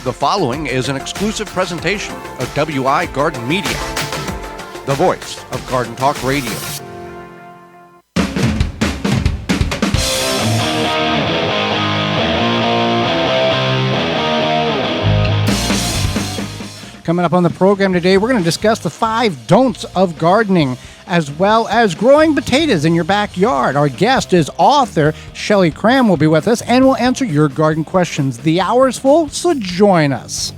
The following is an exclusive presentation of WI Garden Media, the voice of Garden Talk Radio. Coming up on the program today, we're going to discuss the 5 don'ts of gardening, as well as growing potatoes in your backyard. Our guest is author Shelley Cramm will be with us, and we'll answer your garden questions. The hour's full, so join us.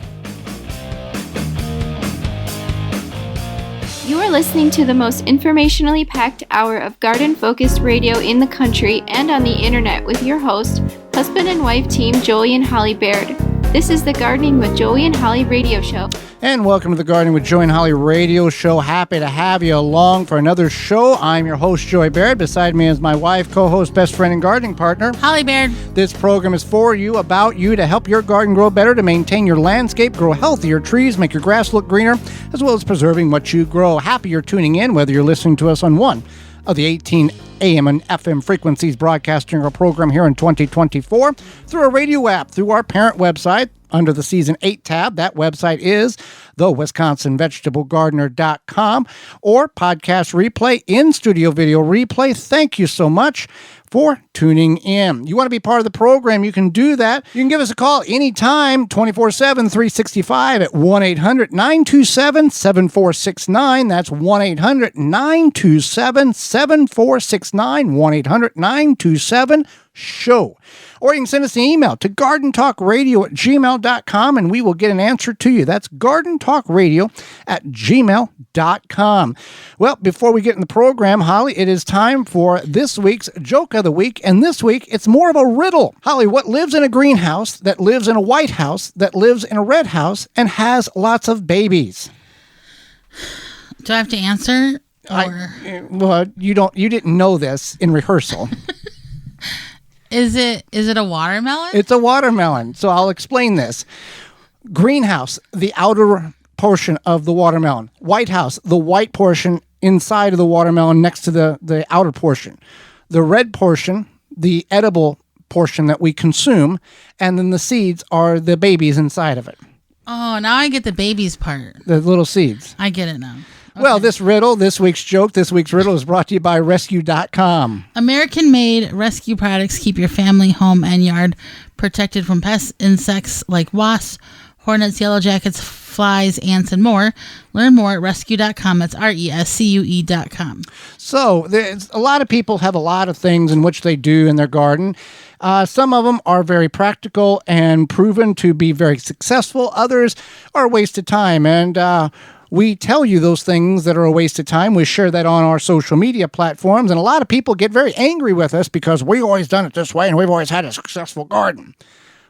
You are listening to the most informationally packed hour of garden-focused radio in the country and on the internet with your host, husband and wife team Joey and Holly Baird. This is the Gardening with Joey and Holly radio show. And welcome to the Gardening with Joey and Holly radio show. Happy to have you along for another show. I'm your host, Joey Baird. Beside me is my wife, co-host, best friend, and gardening partner, Holly Baird. This program is for you, about you, to help your garden grow better, to maintain your landscape, grow healthier trees, make your grass look greener, as well as preserving what you grow. Happy you're tuning in, whether you're listening to us on one of the 18 AM and FM frequencies broadcasting our program here in 2024, through our radio app, through our parent website, under the Season 8 tab. That website is thewisconsinvegetablegardener.com, or podcast replay, in-studio video replay. Thank you so much for tuning in. You want to be part of the program, you can do that. You can give us a call anytime, 24/7, 365 at 1-800-927-7469. That's 1-800-927-7469, 1-800-927-SHOW. Or you can send us an email to gardentalkradio@gmail.com, and we will get an answer to you. That's gardentalkradio@gmail.com. Well, before we get in the program, Holly, it is time for this week's Joke of the Week, and this week it's more of a riddle. Holly, what lives in a greenhouse, that lives in a white house, that lives in a red house, and has lots of babies? Do I have to answer? Well, you didn't know this in rehearsal. Is it a watermelon? It's a watermelon. So I'll explain this. Greenhouse, the outer portion of the watermelon. White house, the white portion inside of the watermelon next to the outer portion. The red portion, the edible portion that we consume, and then the seeds are the babies inside of it. Oh, now I get the babies part. The little seeds. I get it now. Okay. Well, this riddle, this week's joke, this week's riddle is brought to you by Rescue.com. American-made rescue products keep your family, home, and yard protected from pest insects like wasps, hornets, yellow jackets, flies, ants, and more. Learn more at rescue.com. That's RESCUE.com. So there's a lot of people have a lot of things in which they do in their garden. Some of them are very practical and proven to be very successful. Others are a waste of time. And we tell you those things that are a waste of time. We share that on our social media platforms. And a lot of people get very angry with us because we've always done it this way and we've always had a successful garden.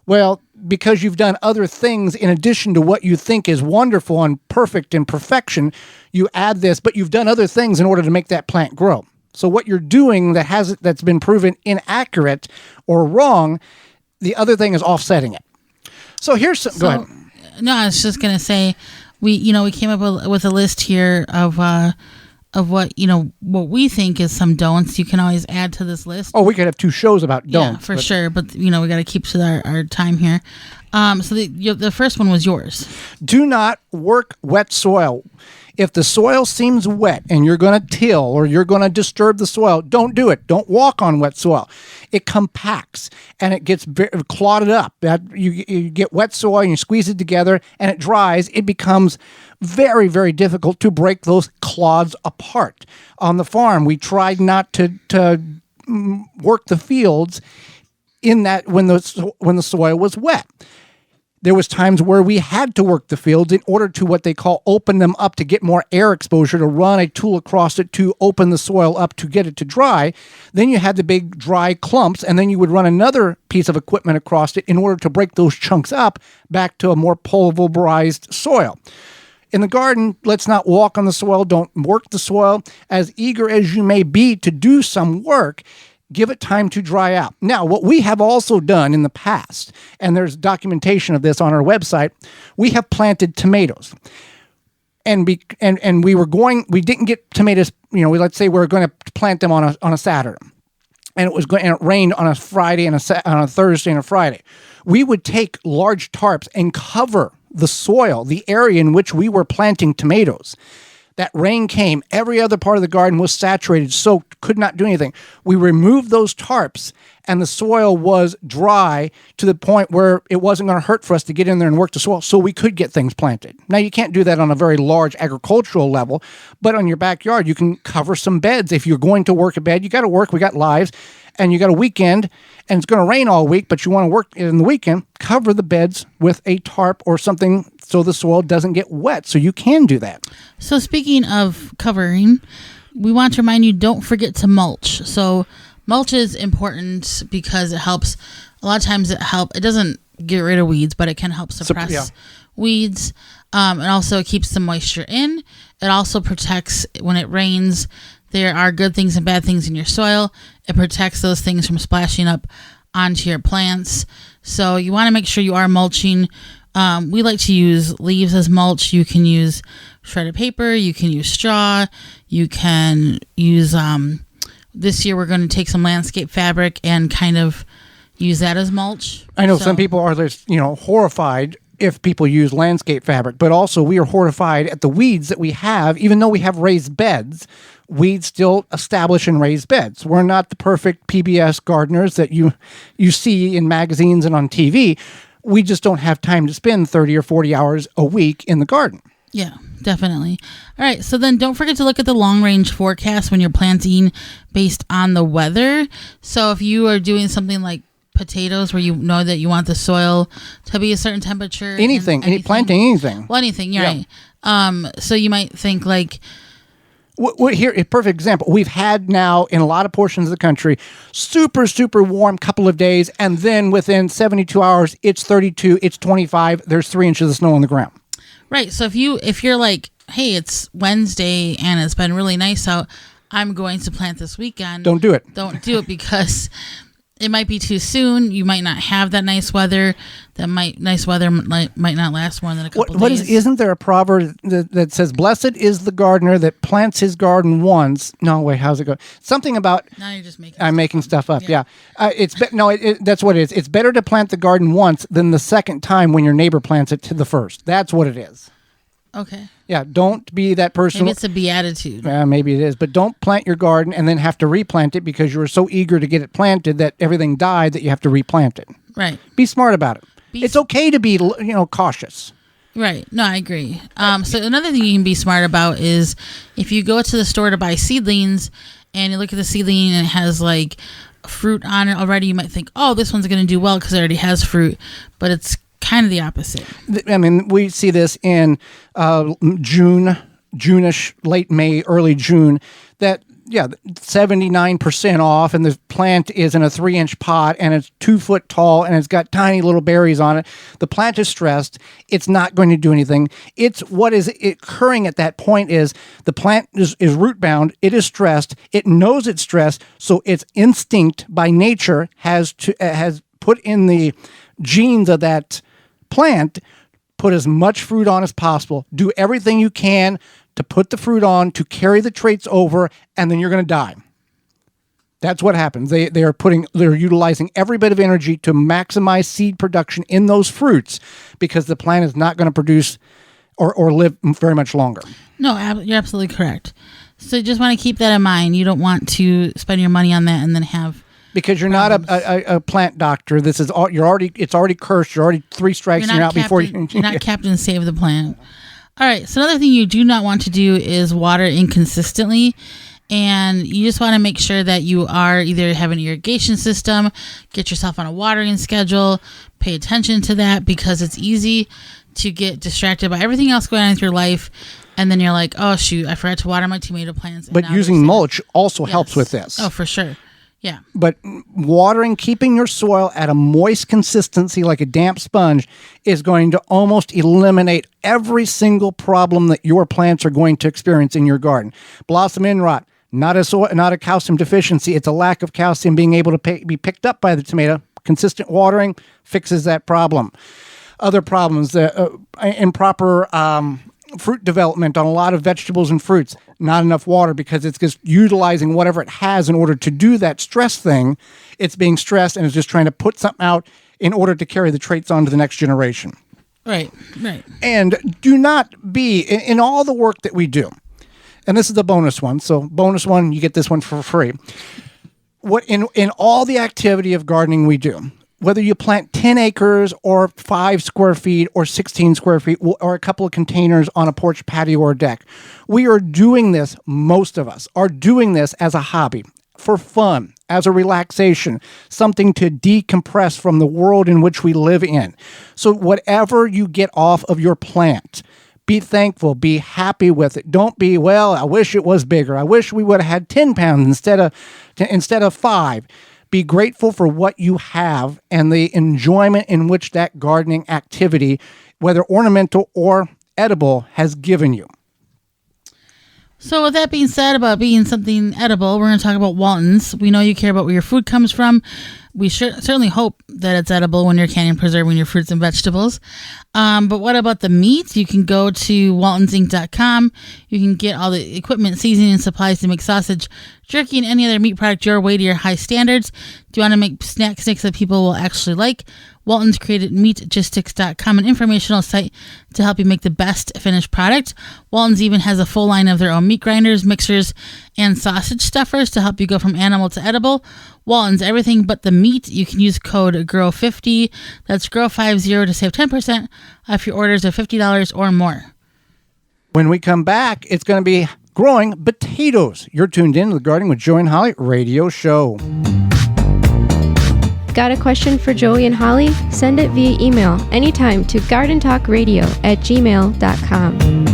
Well, because you've done other things in addition to what you think is wonderful and perfect and perfection, you add this, but you've done other things in order to make that plant grow. So what you're doing that's been proven inaccurate or wrong, the other thing is offsetting it. So here's some. Go ahead. No, I was just gonna say, we came up with a list here of what we think is some don'ts. You can always add to this list. Oh, we could have 2 shows about don'ts. Yeah, for sure. But we got to keep to our time here. So the first one was yours. Do not work wet soil. If the soil seems wet and you're going to till or you're going to disturb the soil, don't do it. Don't walk on wet soil. It compacts and it gets clotted up. You get wet soil and you squeeze it together and it dries. It becomes very, very difficult to break those clods apart. On the farm, we tried not to work the fields in that when the soil was wet. There was times where we had to work the fields in order to what they call open them up to get more air exposure, to run a tool across it to open the soil up to get it to dry. Then you had the big dry clumps, and then you would run another piece of equipment across it in order to break those chunks up back to a more pulverized soil. In the garden, let's not walk on the soil. Don't work the soil. As eager as you may be to do some work, give it time to dry out. Now, what we have also done in the past, and there's documentation of this on our website, we have planted tomatoes. And we didn't get tomatoes, let's say we're going to plant them on a Saturday. And it rained on a Friday and on a Thursday and a Friday. we would take large tarps and cover the soil, the area in which we were planting tomatoes. That rain came, every other part of the garden was saturated, soaked, could not do anything. We removed those tarps, and the soil was dry to the point where it wasn't going to hurt for us to get in there and work the soil, so we could get things planted. Now, you can't do that on a very large agricultural level, but on your backyard, you can cover some beds. If you're going to work a bed, you got to work, we got lives, and you got a weekend, and it's going to rain all week, but you want to work in the weekend, cover the beds with a tarp or something so the soil doesn't get wet. So you can do that. So speaking of covering, we want to remind you, don't forget to mulch. So mulch is important because it helps. A lot of times it doesn't get rid of weeds, but it can help suppress weeds. And also it keeps the moisture in. It also protects when it rains. There are good things and bad things in your soil. It protects those things from splashing up onto your plants. So you want to make sure you are mulching. We like to use leaves as mulch. You can use shredded paper. You can use straw. You can use, this year we're going to take some landscape fabric and kind of use that as mulch. I know some people are, horrified if people use landscape fabric, but also we are horrified at the weeds that we have. Even though we have raised beds, weeds still establish in raised beds. We're not the perfect PBS gardeners that you see in magazines and on TV. We just don't have time to spend 30 or 40 hours a week in the garden. Yeah, definitely. All right. So then don't forget to look at the long range forecast when you're planting based on the weather. So if you are doing something like potatoes where you know that you want the soil to be a certain temperature. Anything. Planting anything. Well, anything. You're right. So you might think like, here, a perfect example. We've had now in a lot of portions of the country, super, super warm couple of days, and then within 72 hours, it's 32, it's 25, there's 3 inches of snow on the ground. Right. So if you're like, hey, it's Wednesday and it's been really nice out, I'm going to plant this weekend. Don't do it. Don't do it because it might be too soon. You might not have that nice weather. Nice weather might not last more than a couple days. Isn't there a proverb that says, "Blessed is the gardener that plants his garden once"? No, wait, how's it go? Something about. Now you're just making. I'm making stuff up. Yeah, that's what it is. It's better to plant the garden once than the second time when your neighbor plants it to the first. That's what it is. Okay. Yeah, don't be that person. Maybe it's a beatitude. Maybe it is, but don't plant your garden and then have to replant it because you were so eager to get it planted that everything died that you have to replant it. Right. Be smart about it. It's okay to be, cautious. Right. No, I agree. So another thing you can be smart about is if you go to the store to buy seedlings and you look at the seedling and it has like fruit on it already, you might think, oh, this one's going to do well because it already has fruit, but it's kind of the opposite. I mean, we see this in June-ish, late May, early June, that, 79% off, and the plant is in a 3-inch pot, and it's 2 foot tall, and it's got tiny little berries on it. The plant is stressed. It's not going to do anything. It's what is occurring at that point is the plant is root bound. It is stressed. It knows it's stressed, so its instinct by nature has put in the genes of that plant, put as much fruit on as possible. Do everything you can to put the fruit on, to carry the traits over, and then you're going to die. That's what happens. They're utilizing every bit of energy to maximize seed production in those fruits because the plant is not going to produce or live very much longer. No, you're absolutely correct. So you just want to keep that in mind. You don't want to spend your money on that and then have because you're problems. Not a plant doctor. This is it's already cursed. You're already 3 strikes and you're out before you. You're not Captain Save the Plant. All right. So another thing you do not want to do is water inconsistently. And you just want to make sure that you are either have an irrigation system, get yourself on a watering schedule, pay attention to that because it's easy to get distracted by everything else going on in your life. And then you're like, oh, shoot, I forgot to water my tomato plants. But using mulch also helps with this. Oh, for sure. Yeah. But watering, keeping your soil at a moist consistency like a damp sponge is going to almost eliminate every single problem that your plants are going to experience in your garden. Blossom end rot, not a calcium deficiency. It's a lack of calcium being able to be picked up by the tomato. Consistent watering fixes that problem. Other problems, improper fruit development on a lot of vegetables and fruits. Not enough water because it's just utilizing whatever it has in order to do that stress thing. It's being stressed and it's just trying to put something out. in order to carry the traits on to the next generation. Right. And do not be, in all the work that we do, and this is the bonus one, so bonus one, you get this one for free. What in all the activity of gardening we do, whether you plant 10 acres or 5 square feet or 16 square feet or a couple of containers on a porch, patio, or deck, we are doing this, most of us are doing this as a hobby, for fun, as a relaxation, something to decompress from the world in which we live in. So whatever you get off of your plant, be thankful, be happy with it. Don't be, well, I wish it was bigger. I wish we would have had 10 pounds instead of 5. Be grateful for what you have and the enjoyment in which that gardening activity, whether ornamental or edible, has given you. So with that being said about being something edible, we're going to talk about Waltons. We know you care about where your food comes from. We certainly hope that it's edible when you're canning and preserving your fruits and vegetables. But what about the meat? You can go to waltonsinc.com. You can get all the equipment, seasoning, and supplies to make sausage, jerky, and any other meat product your way to your high standards. Do you want to make snack sticks that people will actually like? Walton's created meatgistics.com, an informational site to help you make the best finished product. Walton's even has a full line of their own meat grinders, mixers, and sausage stuffers to help you go from animal to edible. Walton's, everything but the meat. You can use code GROW50, that's GROW50, to save 10% off your orders of $50 or more. When we come back, it's going to be growing potatoes. You're tuned in to the Gardening with Joey and Holly radio show. Got a question for Joey and Holly? Send it via email anytime to gardentalkradio@gmail.com.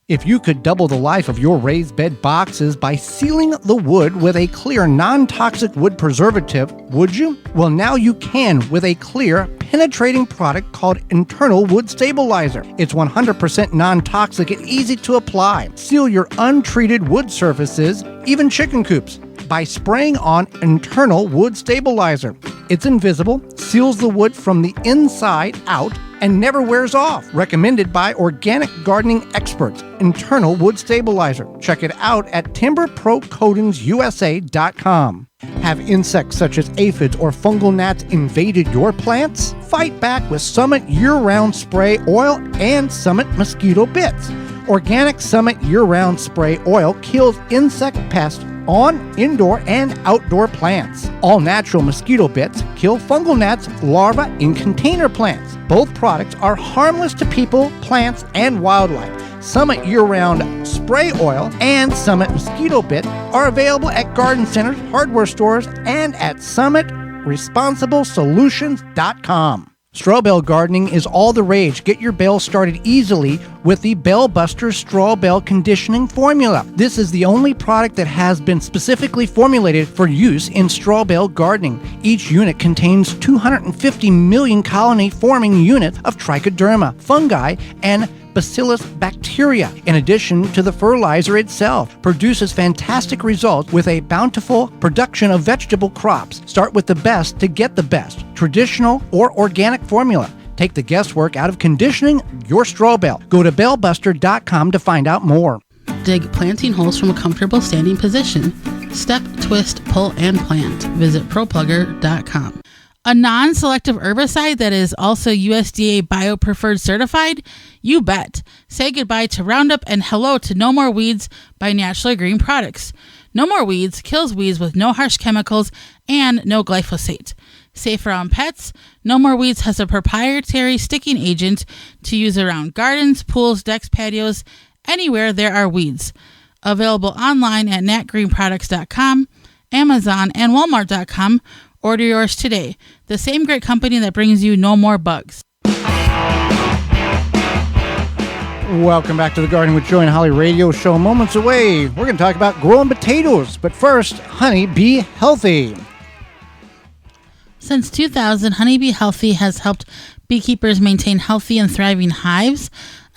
If you could double the life of your raised bed boxes by sealing the wood with a clear, non-toxic wood preservative, would you? Well, now you can with a clear, penetrating product called Internal Wood Stabilizer. It's 100% non-toxic and easy to apply. Seal your untreated wood surfaces, even chicken coops, by spraying on Internal Wood Stabilizer. It's invisible, seals the wood from the inside out, and never wears off. Recommended by organic gardening experts, Internal Wood Stabilizer. Check it out at timberprocoatingsusa.com. Have insects such as aphids or fungal gnats invaded your plants? Fight back with Summit Year-Round Spray Oil and Summit Mosquito Bits. Organic Summit Year-Round Spray Oil kills insect pests on indoor and outdoor plants. All natural mosquito bits kill fungal gnats larvae in container plants. Both products are harmless to people, plants, and wildlife. Summit Year-Round Spray Oil and Summit Mosquito Bit are available at garden centers, hardware stores, and at SummitResponsibleSolutions.com. Straw bale gardening is all the rage. Get your bale started easily with the Bale Buster Straw Bale Conditioning Formula. This is the only product that has been specifically formulated for use in straw bale gardening. Each unit contains 250 million colony-forming units of trichoderma, fungi, and Bacillus bacteria. In addition to the fertilizer itself, produces fantastic results with a bountiful production of vegetable crops. Start with the best to get the best, traditional or organic formula. Take the guesswork out of conditioning your straw bale. Go to balebuster.com to find out more. Dig planting holes from a comfortable standing position. Step, twist, pull, and plant. Visit ProPlugger.com. A non-selective herbicide that is also USDA BioPreferred certified? You bet. Say goodbye to Roundup and hello to No More Weeds by Naturally Green Products. No More Weeds kills weeds with no harsh chemicals and no glyphosate. Safer on pets, No More Weeds has a proprietary sticking agent to use around gardens, pools, decks, patios, anywhere there are weeds. Available online at natgreenproducts.com, Amazon, and Walmart.com. Order yours today. The same great company that brings you No More Bugs. Welcome back to the Gardening with Joey and Holly radio show. Moments away, we're going to talk about growing potatoes. But first, Honey Bee Healthy. Since 2000, Honey Bee Healthy has helped beekeepers maintain healthy and thriving hives.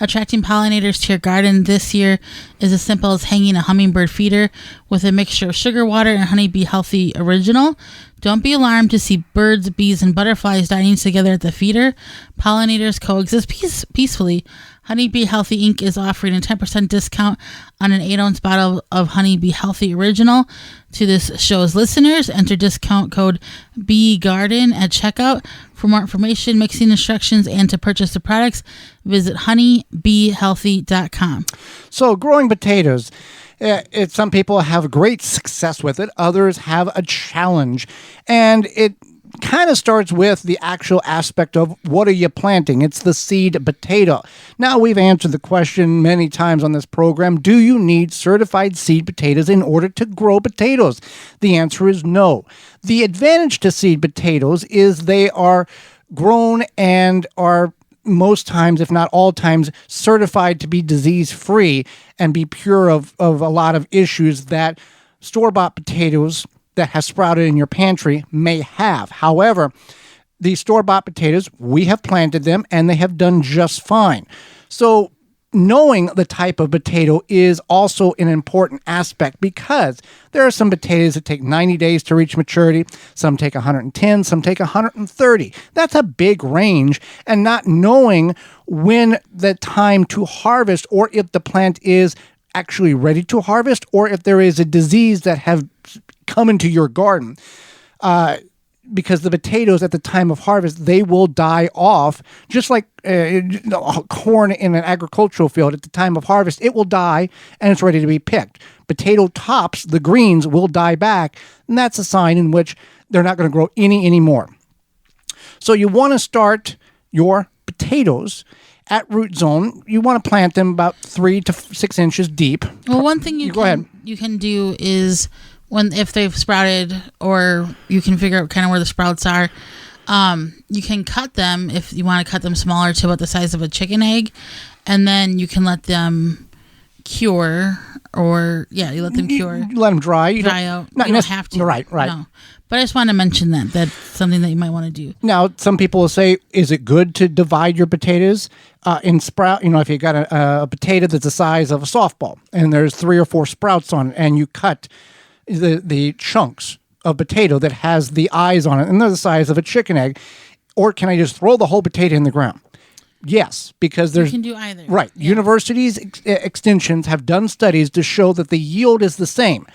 Attracting pollinators to your garden this year is as simple as hanging a hummingbird feeder with a mixture of sugar water and Honeybee Healthy Original. Don't be alarmed to see birds, bees, and butterflies dining together at the feeder. Pollinators coexist peacefully. Honeybee Healthy Inc. is offering a 10% discount on an 8-ounce bottle of Honeybee Healthy Original to this show's listeners. Enter discount code BEEGARDEN at checkout. For more information, mixing instructions, and to purchase the products, visit honeybeehealthy.com. So growing potatoes, some people have great success with it. Others have a challenge. And it kind of starts with the actual aspect of what are you planting? It's the seed potato. Now, we've answered the question many times on this program. Do you need certified seed potatoes in order to grow potatoes? The answer is no. The advantage to seed potatoes is they are grown and are most times, if not all times, certified to be disease-free and be pure of a lot of issues that store-bought potatoes that have sprouted in your pantry may have. However, these store-bought potatoes, we have planted them and they have done just fine. So knowing the type of potato is also an important aspect because there are some potatoes that take 90 days to reach maturity. Some take 110, some take 130. That's a big range, and not knowing when the time to harvest or if the plant is actually ready to harvest or if there is a disease that have come into your garden. Because the potatoes at the time of harvest, they will die off, just like corn in an agricultural field. At the time of harvest, it will die and it's ready to be picked. Potato tops, the greens, will die back, and that's a sign in which they're not going to grow any anymore. So you want to start your potatoes at root zone. You want to plant them about 3 to 6 inches deep. Well, one thing you can do is if they've sprouted, or you can figure out kind of where the sprouts are, you can cut them if you want to cut them smaller to about the size of a chicken egg, and then you can let them cure, or you let them cure. You let them dry. You dry out. You don't have to. Right. No. But I just want to mention that. That's something that you might want to do. Now, some people will say, is it good to divide your potatoes in sprout? If you got a potato that's the size of a softball and there's 3 or 4 sprouts on it, and you cut the chunks of potato that has the eyes on it and they're the size of a chicken egg, or can I just throw the whole potato in the ground? Yes, because there's... You can do either. Right. Yeah. Universities, extensions have done studies to show that the yield is the same.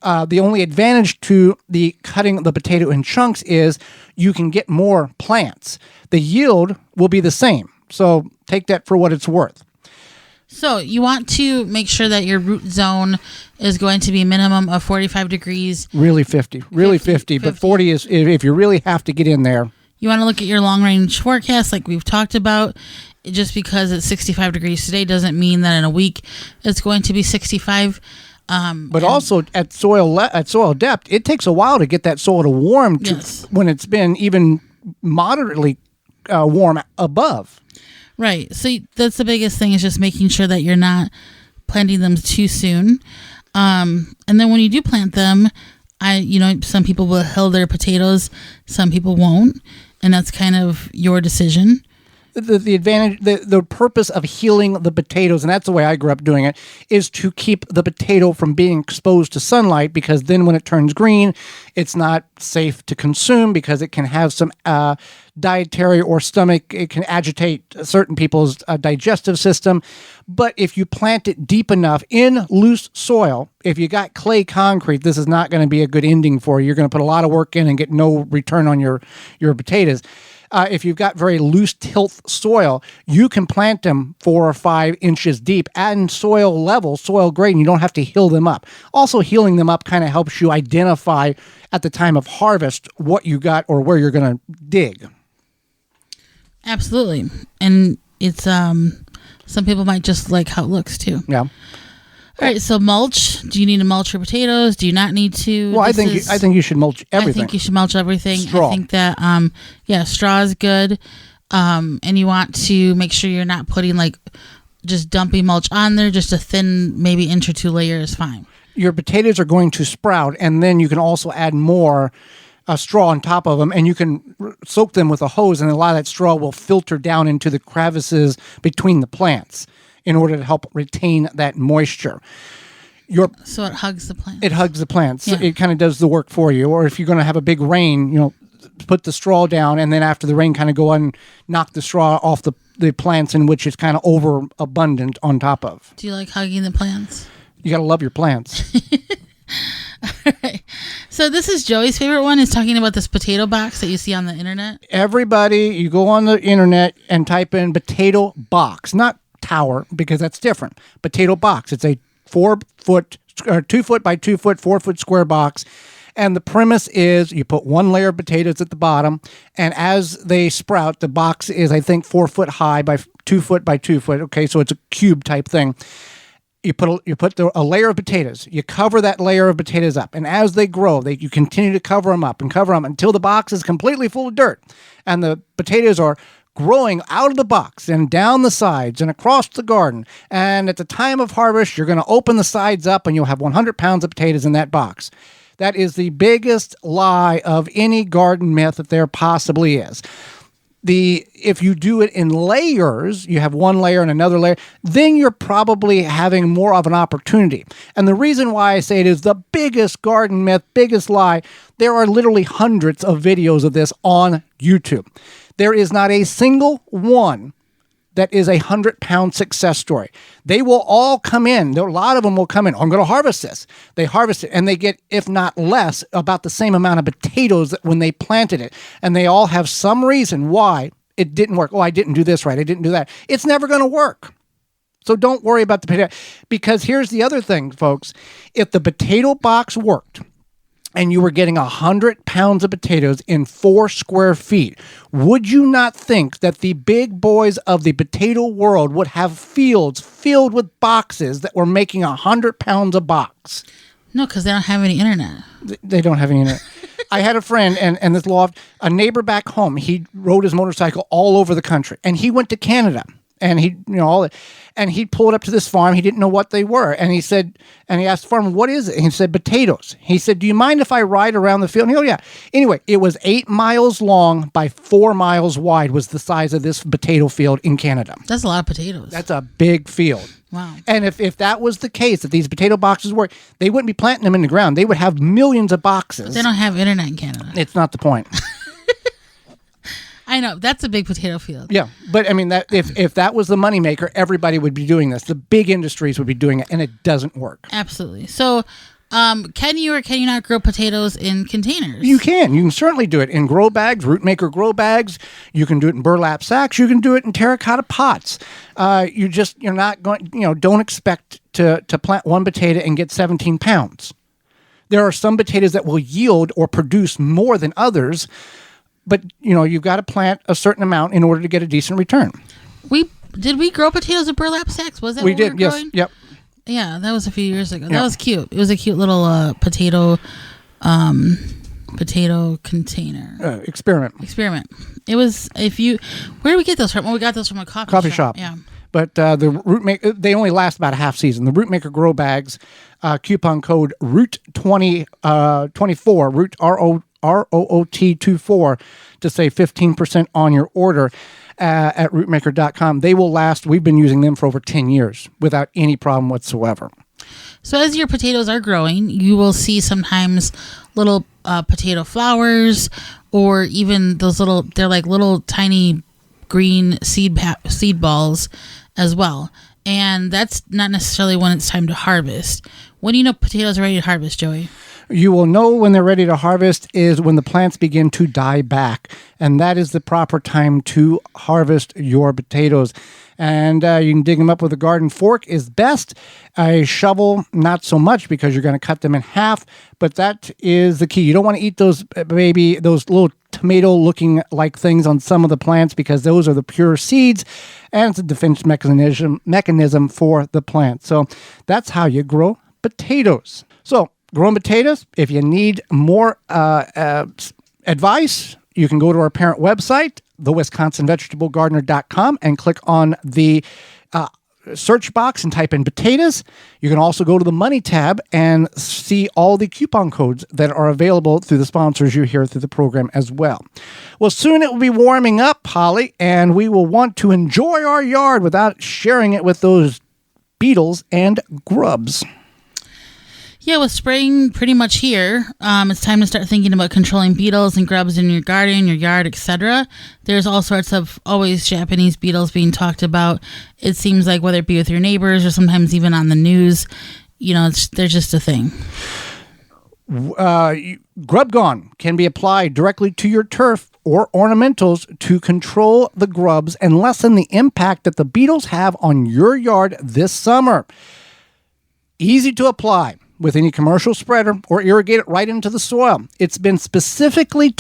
The only advantage to the cutting the potato in chunks is you can get more plants. The yield will be the same. So take that for what it's worth. So you want to make sure that your root zone is going to be a minimum of 45 degrees. Really 50. Really 50. But 40 is if you really have to get in there. You want to look at your long-range forecast like we've talked about. Just because it's 65 degrees today doesn't mean that in a week it's going to be 65. But also at soil depth, it takes a while to get that soil to warm when it's been even moderately warm above. Right. So that's the biggest thing, is just making sure that you're not planting them too soon. And then when you do plant them, some people will hill their potatoes, some people won't, and that's kind of your decision. The advantage, the purpose of healing the potatoes, and that's the way I grew up doing it, is to keep the potato from being exposed to sunlight, because then when it turns green, it's not safe to consume because it can have some dietary or stomach, it can agitate certain people's digestive system. But if you plant it deep enough in loose soil, if you got clay concrete, this is not going to be a good ending for you. You're going to put a lot of work in and get no return on your potatoes. If you've got very loose tilth soil, you can plant them 4 or 5 inches deep and soil level, soil grade, and you don't have to hill them up. Also, healing them up kind of helps you identify at the time of harvest what you got or where you're going to dig. Absolutely. And it's some people might just like how it looks too. Yeah. All right, so mulch. Do you need to mulch your potatoes? Do you not need to? Well, I think you should mulch everything. I think you should mulch everything. Straw. I think that straw is good. And you want to make sure you're not putting just dumping mulch on there. Just a thin, maybe inch or 2 layer is fine. Your potatoes are going to sprout, and then you can also add more straw on top of them, and you can soak them with a hose, and a lot of that straw will filter down into the crevices between the plants in order to help retain that moisture. So it hugs the plants. It hugs the plants. Yeah. It kind of does the work for you. Or if you're going to have a big rain, put the straw down, and then after the rain, kind of go and knock the straw off the plants in which it's kind of overabundant on top of. Do you like hugging the plants? You got to love your plants. All right. So this is Joey's favorite one, is talking about this potato box that you see on the internet. Everybody, you go on the internet and type in potato box, not tower, because that's different. Potato box. It's a 2 foot by 2 foot, 4 foot square box. And the premise is you put one layer of potatoes at the bottom, and as they sprout, the box is, I think, 4 foot high by 2 foot by 2 foot. Okay, so it's a cube type thing. You put a layer of potatoes. You cover that layer of potatoes up, and as they grow, you continue to cover them up and cover them until the box is completely full of dirt, and the potatoes are growing out of the box and down the sides and across the garden. And at the time of harvest, you're going to open the sides up, and you'll have 100 pounds of potatoes in that box. That is the biggest lie of any garden myth that there possibly is. If you do it in layers, you have one layer and another layer, then you're probably having more of an opportunity. And the reason why I say it is the biggest garden myth, biggest lie, there are literally hundreds of videos of this on YouTube. There is not a single one that is a 100-pound success story. They will all come in. A lot of them will come in. I'm going to harvest this. They harvest it, and they get, if not less, about the same amount of potatoes that when they planted it. And they all have some reason why it didn't work. Oh, I didn't do this right. I didn't do that. It's never going to work. So don't worry about the potato. Because here's the other thing, folks. If the potato box worked, and you were getting 100 pounds of potatoes in 4 square feet, would you not think that the big boys of the potato world would have fields filled with boxes that were making 100 pounds a box? No, because they don't have any internet. They don't have any internet. I had a friend and this loft, a neighbor back home, he rode his motorcycle all over the country, and he went to Canada. And he'd pull it up to this farm. He didn't know what they were. And he asked the farmer, what is it? And he said, potatoes. He said, do you mind if I ride around the field? And he goes, yeah. Anyway, it was 8 miles long by 4 miles wide was the size of this potato field in Canada. That's a lot of potatoes. That's a big field. Wow. And if that was the case, if these potato boxes work, they wouldn't be planting them in the ground. They would have millions of boxes. But they don't have internet in Canada. It's not the point. I know, that's a big potato field. Yeah, but I mean, that if that was the moneymaker, everybody would be doing this. The big industries would be doing it, and it doesn't work. Absolutely. So, can you or can you not grow potatoes in containers? You can. You can certainly do it in grow bags, root maker grow bags. You can do it in burlap sacks. You can do it in terracotta pots. You're not going. Don't expect to plant one potato and get 17 pounds. There are some potatoes that will yield or produce more than others. But, you've got to plant a certain amount in order to get a decent return. Did we grow potatoes in burlap sacks? Was that we what did? We were yes. growing? Yep. Yeah, that was a few years ago. Yeah. That was cute. It was a cute little potato container. Experiment. It was, where did we get those from? Well, we got those from a coffee shop. Yeah. But the root maker, they only last about a half season. The root maker grow bags, coupon code ROOT24, root ROOT24 to save 15% on your order at rootmaker.com. They will last. We've been using them for over 10 years without any problem whatsoever. So as your potatoes are growing, you will see sometimes little potato flowers, or even those they're like little tiny green seed balls as well. And that's not necessarily when it's time to harvest. When do you know potatoes are ready to harvest, Joey? You will know when they're ready to harvest is when the plants begin to die back. And that is the proper time to harvest your potatoes. And you can dig them up with a garden fork is best. A shovel, not so much, because you're going to cut them in half. But that is the key. You don't want to eat those little tomato-looking like things on some of the plants, because those are the pure seeds, and it's a defense mechanism for the plant. So that's how you grow potatoes. So growing potatoes, if you need more advice, you can go to our parent website, thewisconsinvegetablegardener.com, and click on the search box and type in potatoes. You can also go to the Money tab and see all the coupon codes that are available through the sponsors you hear through the program as well. Well, soon it will be warming up, Holly, and we will want to enjoy our yard without sharing it with those beetles and grubs. Yeah, with spring pretty much here, it's time to start thinking about controlling beetles and grubs in your garden, your yard, etc. There's all sorts of always Japanese beetles being talked about. It seems like whether it be with your neighbors or sometimes even on the news, they're just a thing. Grub Gone can be applied directly to your turf or ornamentals to control the grubs and lessen the impact that the beetles have on your yard this summer. Easy to apply with any commercial spreader or irrigate it right into the soil. It's been specifically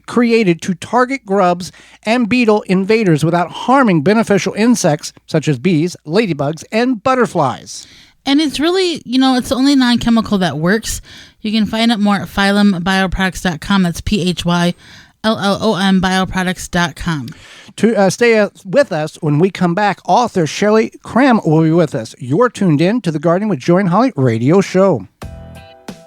created to target grubs and beetle invaders without harming beneficial insects such as bees, ladybugs, and butterflies. And it's really, it's the only non-chemical that works. You can find out more at phyllumbioproducts.com. That's PHYLLOM bioproducts.com. To stay with us when we come back, author Shelley Cramm will be with us. You're tuned in to the Gardening with Joey and Holly radio show.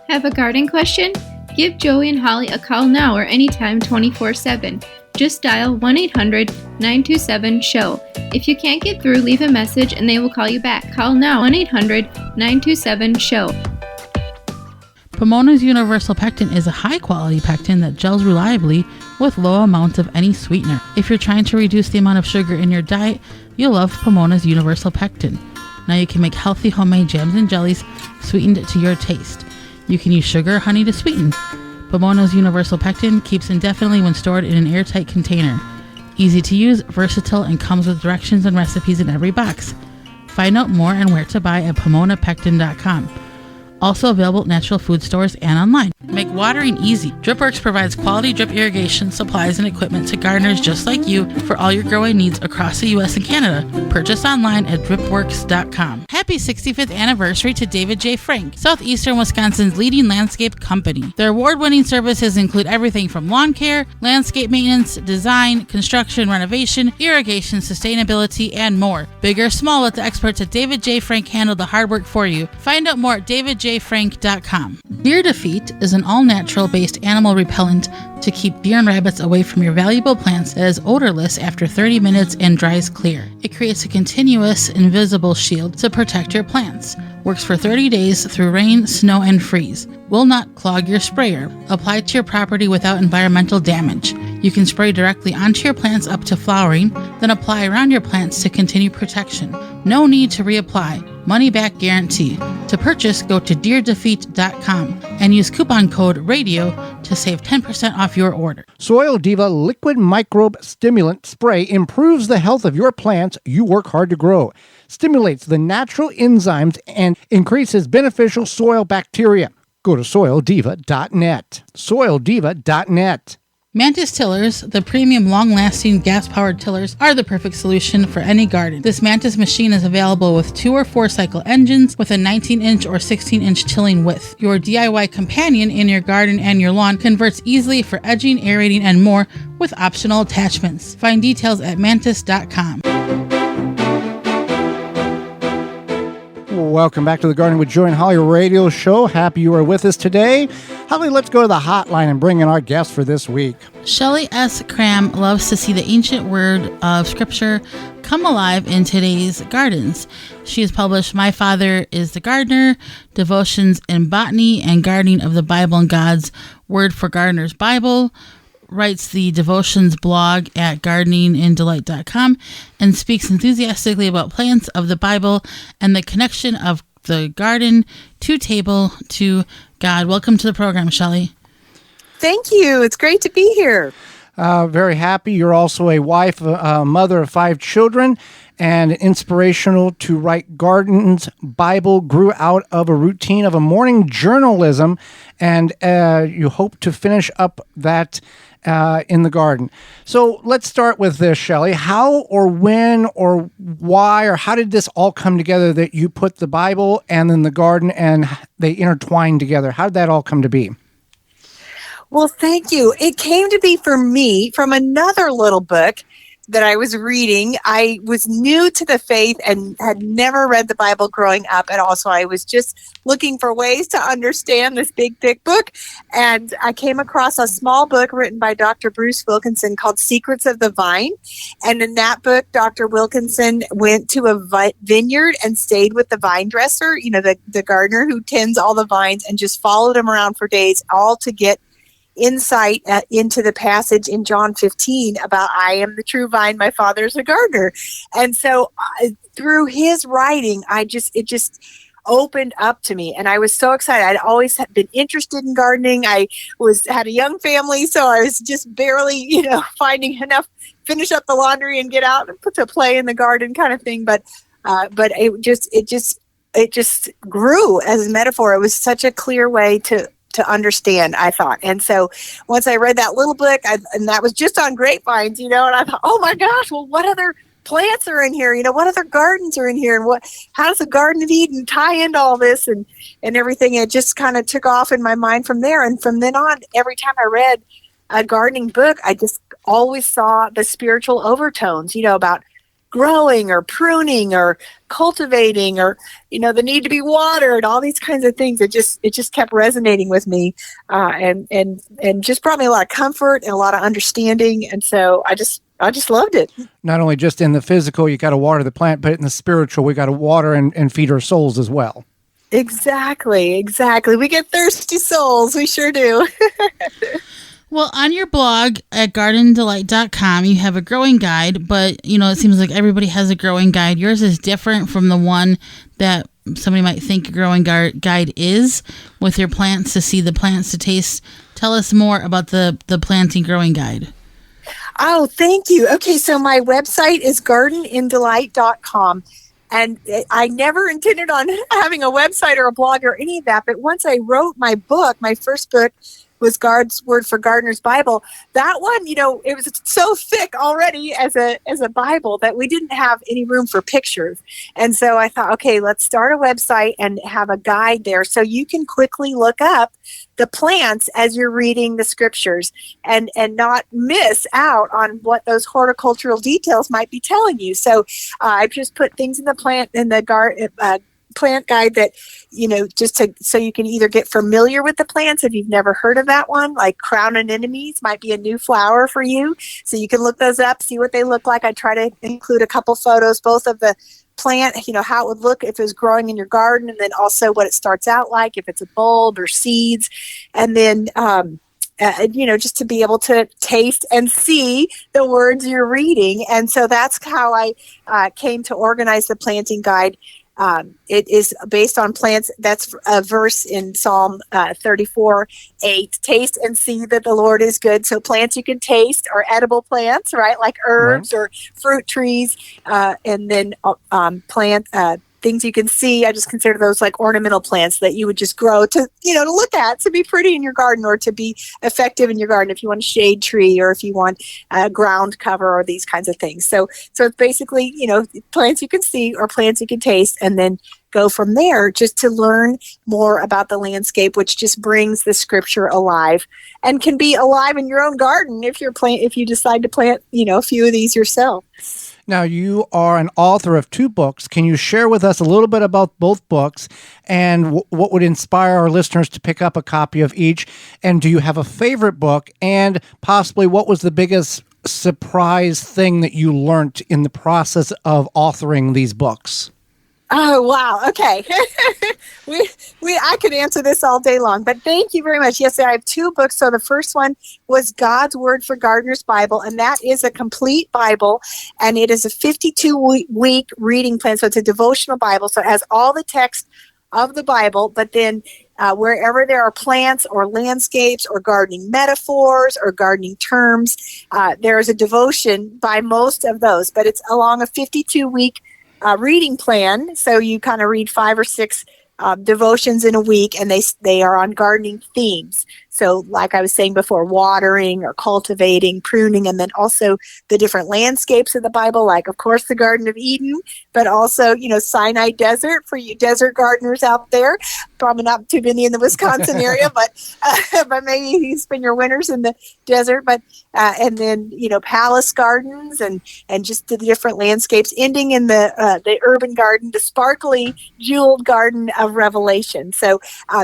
Have a garden question? Give Joey and Holly a call now or anytime 24/7. Just dial 1-800-927-SHOW. If you can't get through, leave a message and they will call you back. Call now 1-800-927-SHOW. Pomona's Universal Pectin is a high-quality pectin that gels reliably with low amounts of any sweetener. If you're trying to reduce the amount of sugar in your diet, you'll love Pomona's Universal Pectin. Now you can make healthy homemade jams and jellies sweetened to your taste. You can use sugar or honey to sweeten. Pomona's Universal Pectin keeps indefinitely when stored in an airtight container. Easy to use, versatile, and comes with directions and recipes in every box. Find out more and where to buy at PomonaPectin.com. Also available at natural food stores and online. Make watering easy. DripWorks provides quality drip irrigation supplies and equipment to gardeners just like you for all your growing needs across the U.S. and Canada. Purchase online at dripworks.com. Happy 65th anniversary to David J. Frank, southeastern Wisconsin's leading landscape company. Their award-winning services include everything from lawn care, landscape maintenance, design, construction, renovation, irrigation, sustainability, and more. Big or small, let the experts at David J. Frank handle the hard work for you. Find out more at davidjfrank.com. Deer Defeat is an all-natural based animal repellent to keep deer and rabbits away from your valuable plants that is odorless after 30 minutes and dries clear. It creates a continuous, invisible shield to protect your plants. Works for 30 days through rain, snow, and freeze. Will not clog your sprayer. Apply to your property without environmental damage. You can spray directly onto your plants up to flowering, then apply around your plants to continue protection. No need to reapply. Money back guarantee. To purchase, go to deerdefeat.com and use coupon code RADIO to save 10% off your order. Soil Diva Liquid Microbe Stimulant Spray improves the health of your plants you work hard to grow, stimulates the natural enzymes, and increases beneficial soil bacteria. Go to soildiva.net. Soildiva.net. Mantis tillers, the premium long-lasting gas-powered tillers, are the perfect solution for any garden. This Mantis machine is available with 2 or 4 cycle engines with a 19-inch or 16-inch tilling width. Your DIY companion in your garden and your lawn converts easily for edging, aerating, and more with optional attachments. Find details at mantis.com. Welcome back to the Gardening with Joey and Holly radio show. Happy you are with us today. Holly, let's go to the hotline and bring in our guest for this week. Shelley S. Cramm loves to see the ancient word of Scripture come alive in today's gardens. She has published My Father is the Gardener, Devotions in Botany, and Gardening of the Bible and God's Word for Gardeners Bible, writes the Devotions blog at gardeningindelight.com, and speaks enthusiastically about plants of the Bible and the connection of the garden to table to God. Welcome to the program, Shelley. Thank you. It's great to be here. Very happy. You're also a wife, a mother of 5 children, and inspirational to write Gardens Bible grew out of a routine of a morning journalism, and you hope to finish up that in the garden. So let's start with this, Shelley. How or when or why or how did this all come together that you put the Bible and then the garden and they intertwined together? How did that all come to be? Well, thank you. It came to be for me from another little book, that I was reading. I was new to the faith and had never read the Bible growing up at all. So I was just looking for ways to understand this big, thick book. And I came across a small book written by Dr. Bruce Wilkinson called Secrets of the Vine. And in that book, Dr. Wilkinson went to a vineyard and stayed with the vine dresser, the gardener who tends all the vines, and just followed him around for days, all to get insight into the passage in John 15 about I am the true vine, my father is a gardener. And so through his writing, it just opened up to me, and I was so excited. I'd always been interested in gardening. I had a young family, so I was just barely, finding enough, finish up the laundry and get out and put to play in the garden kind of thing. But it just grew as a metaphor. It was such a clear way to understand, I thought. And so once I read that little book, and that was just on grapevines, and I thought, oh my gosh, well, what other plants are in here? What other gardens are in here? And how does the Garden of Eden tie into all this and everything? It just kind of took off in my mind from there. And from then on, every time I read a gardening book, I just always saw the spiritual overtones, about growing or pruning or cultivating or the need to be watered, all these kinds of things. It just kept resonating with me, and just brought me a lot of comfort and a lot of understanding. And so I just loved it. Not only just in the physical, you got to water the plant, but in the spiritual, we got to water and feed our souls as well. Exactly. We get thirsty souls. We sure do. Well, on your blog at gardendelight.com, you have a growing guide, but, it seems like everybody has a growing guide. Yours is different from the one that somebody might think a growing guide is, with your plants to see, the plants to taste. Tell us more about the planting growing guide. Oh, thank you. Okay, so my website is gardenindelight.com. And I never intended on having a website or a blog or any of that. But once I wrote my book, my first book was God's Word for Gardener's Bible. That one, it was so thick already as a Bible that we didn't have any room for pictures. And so I thought, okay, let's start a website and have a guide there so you can quickly look up the plants as you're reading the scriptures and not miss out on what those horticultural details might be telling you. So I just put things in the plant plant guide that, so you can either get familiar with the plants if you've never heard of that one, like crown anemones might be a new flower for you. So you can look those up, see what they look like. I try to include a couple photos, both of the plant, how it would look if it was growing in your garden, and then also what it starts out like, if it's a bulb or seeds. And then, just to be able to taste and see the words you're reading. And so that's how I came to organize the planting guide. It is based on plants. That's a verse in Psalm 34:8. Taste and see that the Lord is good. So plants you can taste are edible plants, right? Like herbs or fruit trees. And then things you can see. I just consider those like ornamental plants that you would just grow to look at, to be pretty in your garden or to be effective in your garden if you want a shade tree or if you want a ground cover or these kinds of things. So it's basically, plants you can see or plants you can taste, and then go from there just to learn more about the landscape, which just brings the scripture alive and can be alive in your own garden if you decide to plant, a few of these yourself. Now, you are an author of 2 books. Can you share with us a little bit about both books and what would inspire our listeners to pick up a copy of each? And do you have a favorite book? And possibly what was the biggest surprise thing that you learned in the process of authoring these books? Oh, wow. Okay. I could answer this all day long, but thank you very much. Yes, I have 2 books. So the first one was God's Word for Gardener's Bible, and that is a complete Bible, and it is a 52-week reading plan. So it's a devotional Bible. So it has all the text of the Bible, but then wherever there are plants or landscapes or gardening metaphors or gardening terms, there is a devotion by most of those, but it's along a 52-week reading plan. So you kind of read 5 or 6 devotions in a week, and they are on gardening themes. So like I was saying before, watering or cultivating, pruning, and then also the different landscapes of the Bible, like, of course, the Garden of Eden, but also, Sinai Desert for you desert gardeners out there. Probably not too many in the Wisconsin area, but maybe you spend your winters in the desert. But and then palace gardens and just the different landscapes, ending in the urban garden, the sparkly jeweled garden of Revelation. So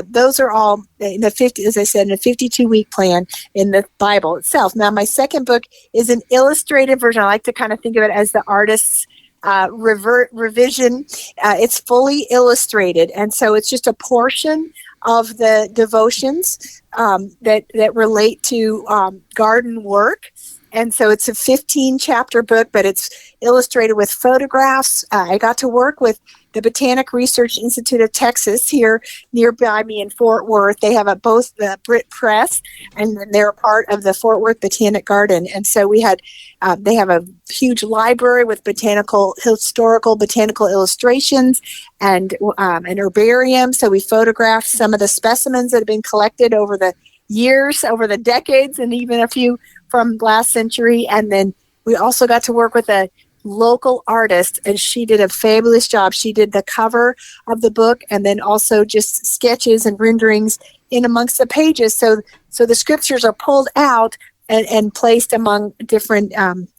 those are all in the 50, as I said, in a 52-week plan in the Bible itself. Now, my second book is an illustrated version. I like to kind of think of it as the artist's revision. It's fully illustrated, and so it's just a portion of the devotions that relate to garden work. And so it's a 15-chapter book, but it's illustrated with photographs. I got to work with the Botanic Research Institute of Texas here nearby me in Fort Worth. They have both the Brit Press, and they're a part of the Fort Worth Botanic Garden. And so we had, they have a huge library with historical botanical illustrations and an herbarium. So we photographed some of the specimens that have been collected over the years, over the decades, and even a few from last century. And then we also got to work with a local artist, and she did a fabulous job. She did the cover of the book and then also just sketches and renderings in amongst the pages. So the scriptures are pulled out and placed among different